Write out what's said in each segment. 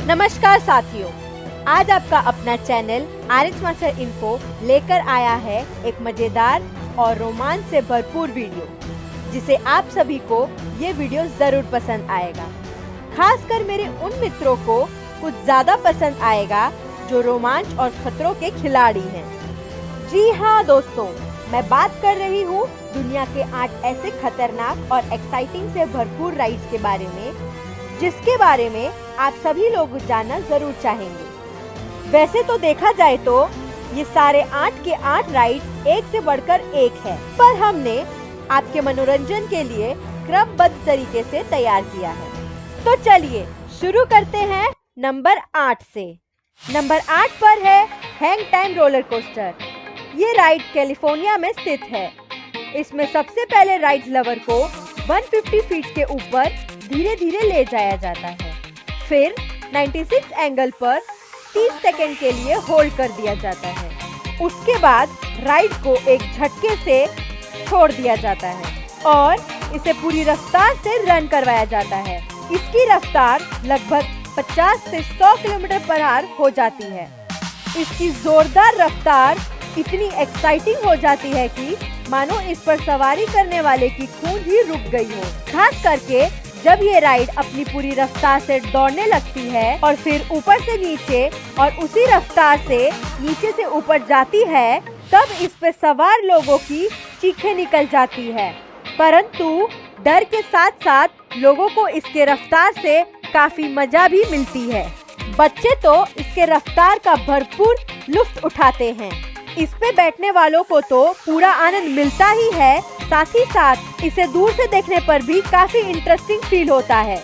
नमस्कार साथियों, आज आपका अपना चैनल आरएच मास्टर इन्फो लेकर आया है एक मजेदार और रोमांच से भरपूर वीडियो, जिसे आप सभी को ये वीडियो जरूर पसंद आएगा। खासकर मेरे उन मित्रों को कुछ ज्यादा पसंद आएगा जो रोमांच और खतरों के खिलाड़ी हैं। जी हाँ दोस्तों, मैं बात कर रही हूँ दुनिया के 8 ऐसे खतरनाक और एक्साइटिंग से भरपूर राइड्स के बारे में, जिसके बारे में आप सभी लोग जानना जरूर चाहेंगे। वैसे तो देखा जाए तो ये सारे 8 के 8 राइड्स एक से बढ़कर एक है, पर हमने आपके मनोरंजन के लिए क्रमबद्ध तरीके से तैयार किया है। तो चलिए शुरू करते हैं नंबर 8 से। नंबर 8 पर है हैंग टाइम रोलर कोस्टर। ये राइड कैलिफोर्निया में स्थित है। इसमें सबसे पहले राइड लवर को 150 फीट के ऊपर धीरे धीरे ले जाया जाता है, फिर 96 एंगल पर 30 सेकंड के लिए होल्ड कर दिया जाता है। उसके बाद राइड को एक झटके से छोड़ दिया जाता है और इसे पूरी रफ्तार से रन करवाया जाता है। इसकी रफ्तार लगभग 50 से 100 किलोमीटर पर आवर हो जाती है। इसकी जोरदार रफ्तार इतनी एक्साइटिंग हो जाती है कि मानो इस पर सवारी करने वाले की खून ही रुक गई हो। खास करके जब ये राइड अपनी पूरी रफ्तार से दौड़ने लगती है और फिर ऊपर से नीचे और उसी रफ्तार से नीचे से ऊपर जाती है, तब इस पे सवार लोगों की चीखें निकल जाती है। परंतु डर के साथ साथ लोगों को इसके रफ्तार से काफी मजा भी मिलती है। बच्चे तो इसके रफ्तार का भरपूर लुत्फ उठाते हैं। इस पे बैठने वालों को तो पूरा आनंद मिलता ही है, साथ ही साथ इसे दूर से देखने पर भी काफी इंटरेस्टिंग फील होता है।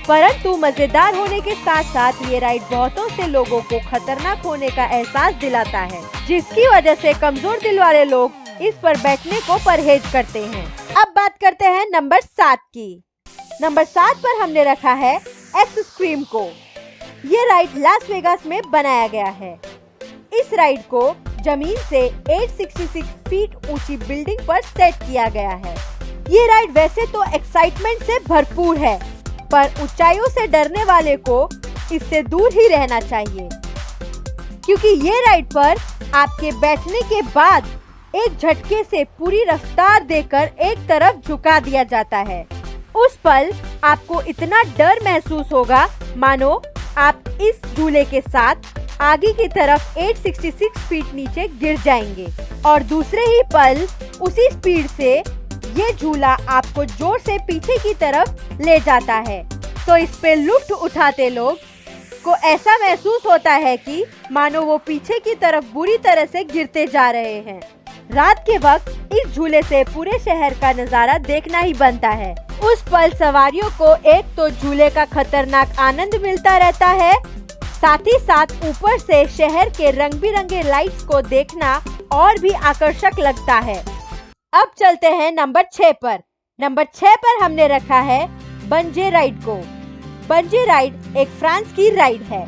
परंतु मजेदार होने के साथ साथ ये राइड बहुतों से लोगों को खतरनाक होने का एहसास दिलाता है, जिसकी वजह से कमजोर दिल वाले लोग इस पर बैठने को परहेज करते हैं। अब बात करते हैं नंबर 7 की। नंबर 7 पर हमने रखा है एक्सट्रीम को। ये राइड लास वेगास में बनाया गया है। इस राइड को जमीन से 866 फीट ऊंची बिल्डिंग पर सेट किया गया है। ये राइड वैसे तो एक्साइटमेंट से भरपूर है, पर ऊंचाइयों से डरने वाले को इससे दूर ही रहना चाहिए, क्योंकि ये राइड पर आपके बैठने के बाद एक झटके से पूरी रफ्तार देकर एक तरफ झुका दिया जाता है। उस पल आपको इतना डर महसूस होगा मानो आप इस झूले के साथ आगे की तरफ 866 फीट नीचे गिर जाएंगे और दूसरे ही पल उसी स्पीड से ये झूला आपको जोर से पीछे की तरफ ले जाता है। तो इस पे लुत्फ उठाते लोग को ऐसा महसूस होता है कि मानो वो पीछे की तरफ बुरी तरह से गिरते जा रहे हैं। रात के वक्त इस झूले से पूरे शहर का नजारा देखना ही बनता है। उस पल सवारियों को एक तो झूले का खतरनाक आनंद मिलता रहता है, साथ ही साथ ऊपर से शहर के रंग बिरंगे लाइट्स को देखना और भी आकर्षक लगता है। अब चलते हैं नंबर 6 पर। नंबर 6 पर हमने रखा है बंजे राइड को। बंजे राइड एक फ्रांस की राइड है।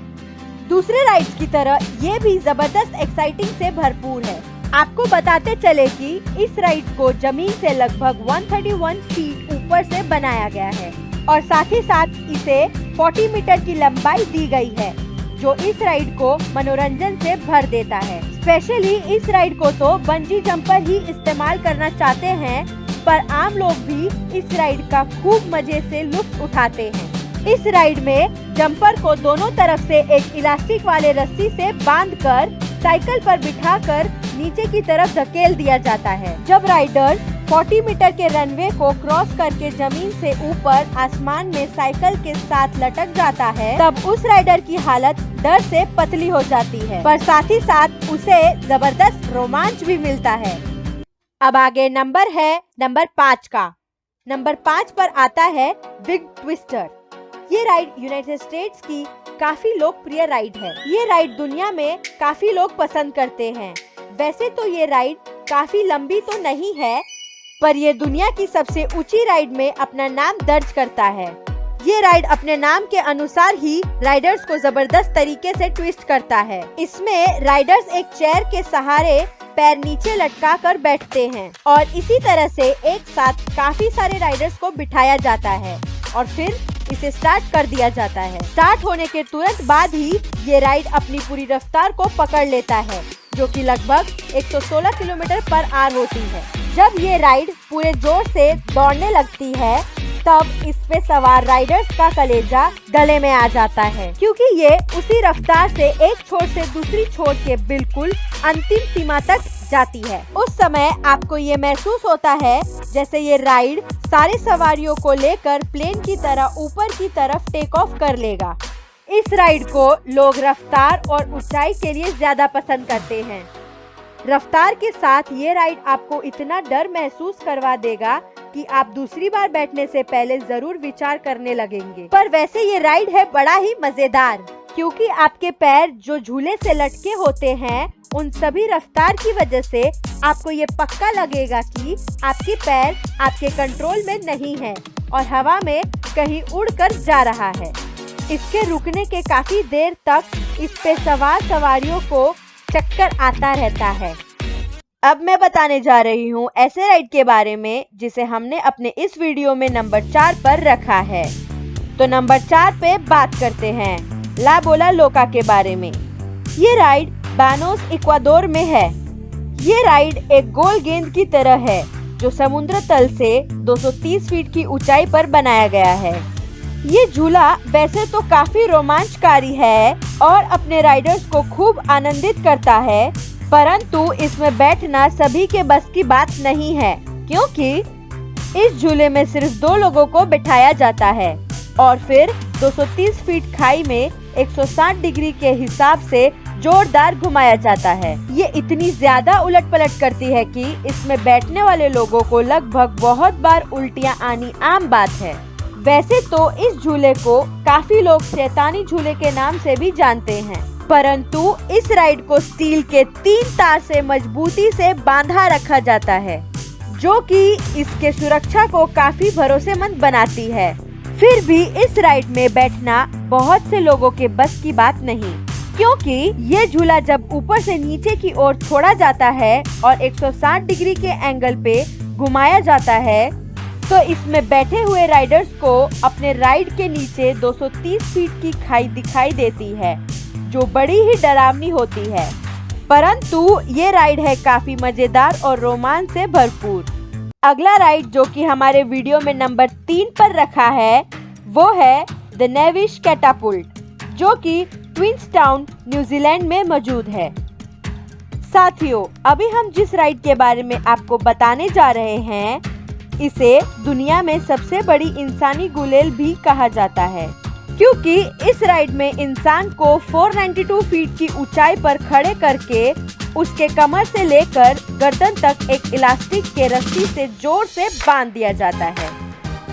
दूसरे राइड्स की तरह ये भी जबरदस्त एक्साइटिंग से भरपूर है। आपको बताते चले कि इस राइड को जमीन से लगभग 131 फीट ऊपर से बनाया गया है और साथ ही साथ इसे 40 मीटर की लंबाई दी गई है, जो इस राइड को मनोरंजन से भर देता है। स्पेशली इस राइड को तो बंजी जंपर ही इस्तेमाल करना चाहते हैं, पर आम लोग भी इस राइड का खूब मजे से लुत्फ उठाते हैं। इस राइड में जंपर को दोनों तरफ से एक इलास्टिक वाले रस्सी से बांधकर साइकिल पर बिठाकर नीचे की तरफ धकेल दिया जाता है। जब राइडर 40 मीटर के रनवे को क्रॉस करके जमीन से ऊपर आसमान में साइकिल के साथ लटक जाता है, तब उस राइडर की हालत डर से पतली हो जाती है, पर साथ ही साथ उसे जबरदस्त रोमांच भी मिलता है। अब आगे नंबर है नंबर 5 का। नंबर 5 पर आता है बिग ट्विस्टर। ये राइड यूनाइटेड स्टेट्स की काफी लोकप्रिय राइड है। ये राइड दुनिया में काफी लोग पसंद करते हैं। वैसे तो ये राइड काफी लंबी तो नहीं है, पर ये दुनिया की सबसे ऊंची राइड में अपना नाम दर्ज करता है। ये राइड अपने नाम के अनुसार ही राइडर्स को जबरदस्त तरीके से ट्विस्ट करता है। इसमें राइडर्स एक चेयर के सहारे पैर नीचे लटका कर बैठते हैं और इसी तरह से एक साथ काफी सारे राइडर्स को बिठाया जाता है और फिर इसे स्टार्ट कर दिया जाता है। स्टार्ट होने के तुरंत बाद ही ये राइड अपनी पूरी रफ्तार को पकड़ लेता है, जो कि लगभग 116 किलोमीटर पर आवर होती है। जब ये राइड पूरे जोर से दौड़ने लगती है, तब इस पे सवार राइडर्स का कलेजा गले में आ जाता है, क्योंकि ये उसी रफ्तार से एक छोर से दूसरी छोर के बिल्कुल अंतिम सीमा तक जाती है। उस समय आपको ये महसूस होता है जैसे ये राइड सारी सवारियों को लेकर प्लेन की तरह ऊपर की तरफ टेक ऑफ कर लेगा। इस राइड को लोग रफ्तार और ऊंचाई के लिए ज्यादा पसंद करते हैं। रफ्तार के साथ ये राइड आपको इतना डर महसूस करवा देगा कि आप दूसरी बार बैठने से पहले जरूर विचार करने लगेंगे। पर वैसे ये राइड है बड़ा ही मजेदार, क्योंकि आपके पैर जो झूले से लटके होते हैं, उन सभी रफ्तार की वजह से आपको ये पक्का लगेगा कि आपके पैर आपके कंट्रोल में नहीं है और हवा में कहीं उड़कर जा रहा है। इसके रुकने के काफी देर तक इस पे सवार सवारियों को चक्कर आता रहता है। अब मैं बताने जा रही हूँ ऐसे राइड के बारे में जिसे हमने अपने इस वीडियो में नंबर 4 पर रखा है। तो नंबर 4 पे बात करते हैं ला बोला लोका के बारे में। ये राइड बानोस इक्वाडोर में है। ये राइड एक गोल गेंद की तरह है जो समुद्र तल से 230 फीट की ऊंचाई पर बनाया गया है। ये झूला वैसे तो काफी रोमांचकारी है और अपने राइडर्स को खूब आनंदित करता है, परंतु इसमें बैठना सभी के बस की बात नहीं है, क्योंकि इस झूले में सिर्फ 2 लोगों को बिठाया जाता है और फिर 230 फीट खाई में 160 डिग्री के हिसाब से जोरदार घुमाया जाता है। ये इतनी ज्यादा उलट पलट करती है कि इसमें बैठने वाले लोगों को लगभग बहुत बार उल्टियां आनी आम बात है। वैसे तो इस झूले को काफी लोग शैतानी झूले के नाम से भी जानते हैं, परंतु इस राइड को स्टील के 3 तार से मजबूती से बांधा रखा जाता है, जो कि इसके सुरक्षा को काफी भरोसेमंद बनाती है। फिर भी इस राइड में बैठना बहुत से लोगों के बस की बात नहीं, क्योंकि ये झूला जब ऊपर से नीचे की ओर छोड़ा जाता है और 160 डिग्री के एंगल पे घुमाया जाता है, तो इसमें बैठे हुए राइडर्स को अपने राइड के नीचे 230 फीट की खाई दिखाई देती है, जो बड़ी ही डरावनी होती है। परंतु ये राइड है काफी मजेदार और रोमांच से भरपूर। अगला राइड जो कि हमारे वीडियो में नंबर 3 पर रखा है, वो है द नेविश कैटापुल्ट, जो कि क्वींसटाउन न्यूजीलैंड में मौजूद है। साथियों, अभी हम जिस राइड के बारे में आपको बताने जा रहे हैं, इसे दुनिया में सबसे बड़ी इंसानी गुलेल भी कहा जाता है, क्योंकि इस राइड में इंसान को 492 फीट की ऊंचाई पर खड़े करके उसके कमर से लेकर गर्दन तक एक इलास्टिक के रस्सी से जोर से बांध दिया जाता है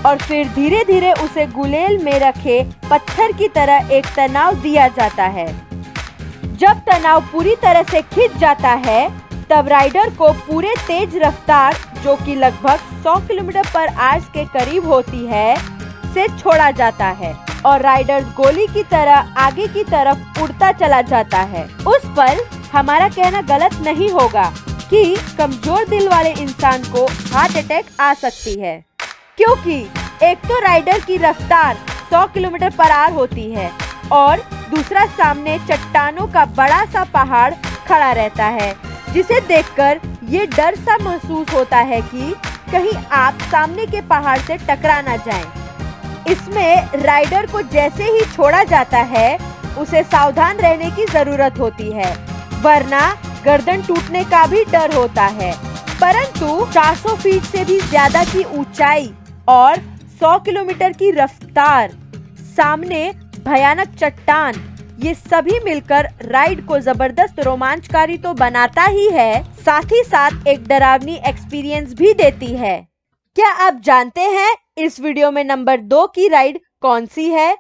और फिर धीरे धीरे उसे गुलेल में रखे पत्थर की तरह एक तनाव दिया जाता है। जब तनाव पूरी तरह से खिंच जाता है, तब राइडर को पूरे तेज रफ्तार, जो कि लगभग 100 किलोमीटर पर आवर के करीब होती है, से छोड़ा जाता है और राइडर गोली की तरह आगे की तरफ उड़ता चला जाता है। उस पर हमारा कहना गलत नहीं होगा कि कमजोर दिल वाले इंसान को हार्ट अटैक आ सकती है, क्योंकि एक तो राइडर की रफ्तार 100 किलोमीटर पर आवर होती है और दूसरा सामने चट्टानों का बड़ा सा पहाड़ खड़ा रहता है, जिसे देखकर ये डर सा महसूस होता है कि कहीं आप सामने के पहाड़ से टकरा ना जाएं। इसमें राइडर को जैसे ही छोड़ा जाता है, उसे सावधान रहने की जरूरत होती है, वरना गर्दन टूटने का भी डर होता है। परंतु 400 फीट से भी ज्यादा की ऊंचाई और 100 किलोमीटर की रफ्तार, सामने भयानक चट्टान, ये सभी मिलकर राइड को जबरदस्त रोमांचकारी तो बनाता ही है, साथ ही साथ एक डरावनी एक्सपीरियंस भी देती है। क्या आप जानते हैं इस वीडियो में नंबर 2 की राइड कौन सी है?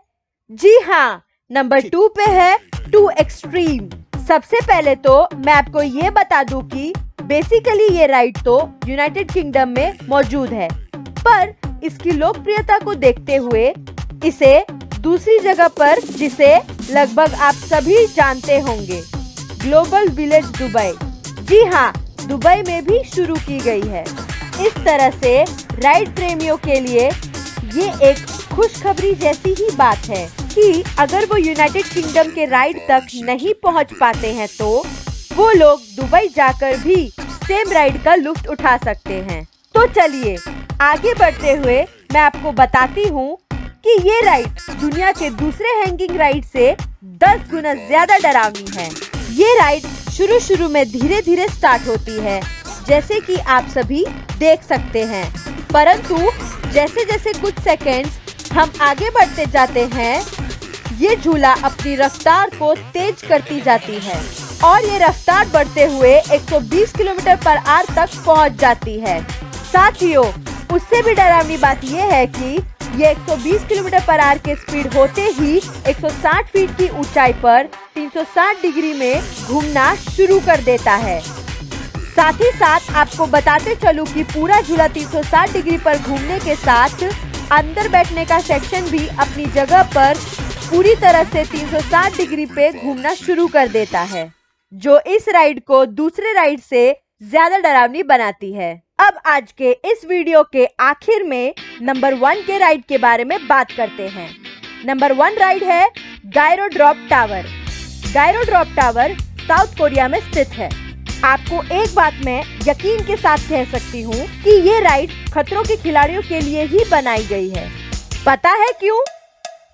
जी हाँ, नंबर 2 पे है टू एक्सट्रीम। सबसे पहले तो मैं आपको ये बता दूं कि बेसिकली ये राइड तो यूनाइटेड किंगडम में मौजूद है, पर इसकी लोकप्रियता को देखते हुए इसे दूसरी जगह पर, जिसे लगभग आप सभी जानते होंगे, ग्लोबल विलेज दुबई, जी हाँ, दुबई में भी शुरू की गई है। इस तरह से राइड प्रेमियों के लिए ये एक खुशखबरी जैसी ही बात है कि अगर वो यूनाइटेड किंगडम के राइड तक नहीं पहुंच पाते हैं तो वो लोग दुबई जाकर भी सेम राइड का लुत्फ उठा सकते हैं। तो चलिए आगे बढ़ते हुए मैं आपको बताती हूँ कि ये राइड दुनिया के दूसरे हैंगिंग राइड से 10 गुना ज्यादा डरावनी है। ये राइड शुरू में धीरे धीरे स्टार्ट होती है, जैसे कि आप सभी देख सकते हैं, परंतु जैसे जैसे कुछ सेकंड्स हम आगे बढ़ते जाते हैं, ये झूला अपनी रफ्तार को तेज करती जाती है और ये रफ्तार बढ़ते हुए 120 किलोमीटर पर आवर तक पहुंच जाती है। साथियों, उससे भी डरावनी बात ये है कि ये 120 किलोमीटर पर आवर के स्पीड होते ही 160 फीट की ऊंचाई पर 360 डिग्री में घूमना शुरू कर देता है। साथ ही साथ आपको बताते चलूं कि पूरा झूला 360 डिग्री पर घूमने के साथ अंदर बैठने का सेक्शन भी अपनी जगह पर पूरी तरह से 360 डिग्री पे घूमना शुरू कर देता है, जो इस राइड को दूसरे राइड से ज्यादा डरावनी बनाती है। अब आज के इस वीडियो के आखिर में नंबर 1 के राइड के बारे में बात करते हैं। नंबर 1 राइड है gyro drop tower. Gyro drop tower south Korea में स्थित है। आपको एक बात मैं यकीन के साथ कह सकती हूँ कि ये राइड खतरों के खिलाड़ियों के लिए ही बनाई गई है। पता है क्यों?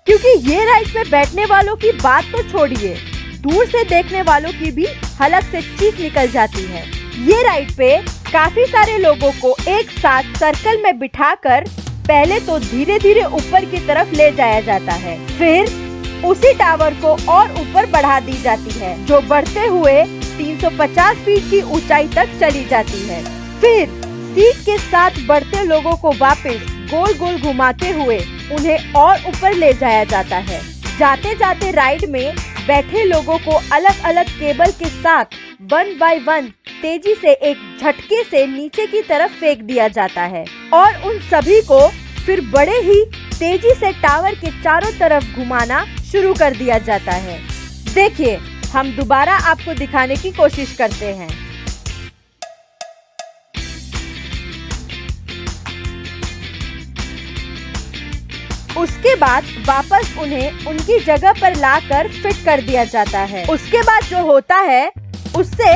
क्योंकि ये राइड पे बैठने वालों की बात तो छोड़िए, दूर से देखने वालों की भी हलक से चीख निकल जाती है। ये राइड पे काफी सारे लोगों को एक साथ सर्कल में बिठाकर पहले तो धीरे धीरे ऊपर की तरफ ले जाया जाता है, फिर उसी टावर को और ऊपर बढ़ा दी जाती है, जो बढ़ते हुए 350 फीट की ऊंचाई तक चली जाती है। फिर सीट के साथ बढ़ते लोगों को वापस गोल गोल घुमाते हुए उन्हें और ऊपर ले जाया जाता है। जाते जाते राइड में बैठे लोगों को अलग अलग केबल के साथ 1 बाय 1 तेजी से एक झटके से नीचे की तरफ फेंक दिया जाता है और उन सभी को फिर बड़े ही तेजी से टावर के चारों तरफ घुमाना शुरू कर दिया जाता है। देखिए, हम दोबारा आपको दिखाने की कोशिश करते हैं। उसके बाद वापस उन्हें उनकी जगह पर लाकर फिट कर दिया जाता है। उसके बाद जो होता है उससे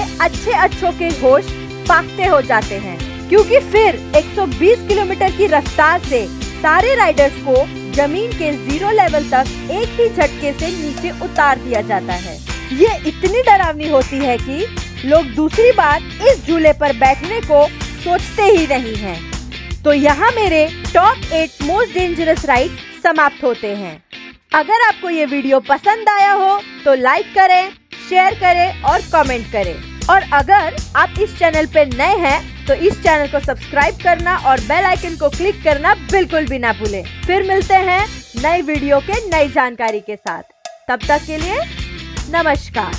अच्छों के होश फाकते हो जाते हैं, क्योंकि फिर 120 किलोमीटर की रफ्तार से सारे राइडर्स को जमीन के 0 लेवल तक एक ही झटके से नीचे उतार दिया जाता है। ये इतनी डरावनी होती है कि लोग दूसरी बार इस झूले पर बैठने को सोचते ही नहीं हैं। तो यहाँ मेरे टॉप 8 मोस्ट डेंजरस राइड समाप्त होते हैं। अगर आपको ये वीडियो पसंद आया हो तो लाइक करें, शेयर करें और कमेंट करें। और अगर आप इस चैनल पे नए हैं तो इस चैनल को सब्सक्राइब करना और बेल आइकन को क्लिक करना बिल्कुल भी ना भूलें। फिर मिलते हैं नई वीडियो के नई जानकारी के साथ। तब तक के लिए नमस्कार।